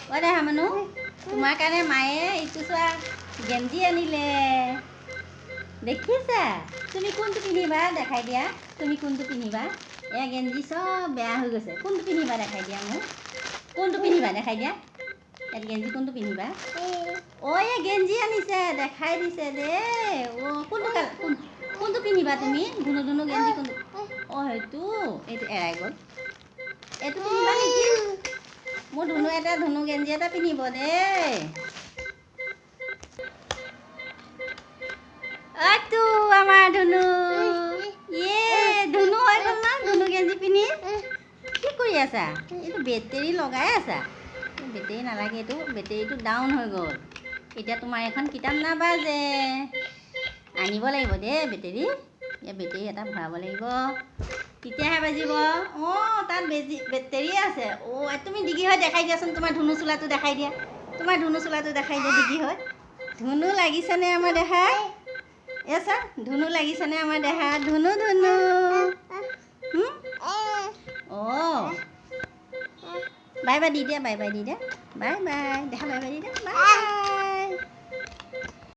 অ' দেখা মানুহ তোমাৰ কাৰণে মায়ে এইটো চোৱা গেঞ্জি আনিলে দেখিছা তুমি কোনটো পিন্ধিবা দেখাই দিয়া তুমি কোনটো পিন্ধিবা এয়া গেঞ্জি চব বেয়া হৈ গৈছে কোনটো পিন্ধিবা দেখাই দিয়া মোক কোনটো পিন্ধিবা দেখাই দিয়া ইয়াত গেঞ্জি কোনটো পিন্ধিবা অ' এয়া গেঞ্জি আনিছে দেখাই দিছে দেই অ' কোনটো পিন্ধিবা তুমি ধুনু ধুনু গেঞ্জি কোনটো অ' এইটো এৰাই গ'ল এইটো পিন্ধিবা নেকি মোৰ ধুনু গেঞ্জি এটা পিন্ধিব দেই অটো আমাৰ ধুনু ধুনু হৈ গ'ল না ধুনু গেঞ্জি পিন্ধি কি কৰি আছা এইটো বেটেৰী লগাই আছা বেটেৰী নালাগে এইটো বেটেৰীটো ডাউন হৈ গ'ল এতিয়া তোমাৰ এখন কিতাপ নাবাজে আনিব লাগিব দেই বেটেৰী ইয়াত বেটেৰী এটা ভৰাব লাগিব তেতিয়াহে বাজিব অঁ তাত বেটেৰী আছে অ' তুমি ডিগি হৈ দেখাই দিয়াচোন তোমাৰ ধুনু চোলাটো দেখাই দিয়া তোমাৰ ধুনু চোলাটো দেখাই দিয়া ডিগি হৈ ধুনু লাগিছেনে আমাৰ দেহাত এ চা ধুনু লাগিছেনে আমাৰ দেহাত ধুনু ধুনু অঁ বাই বাই দি দিয়া বাই বাই দি দিয়া বাই বাই দেখা বাই বাই দি দিয়া বাই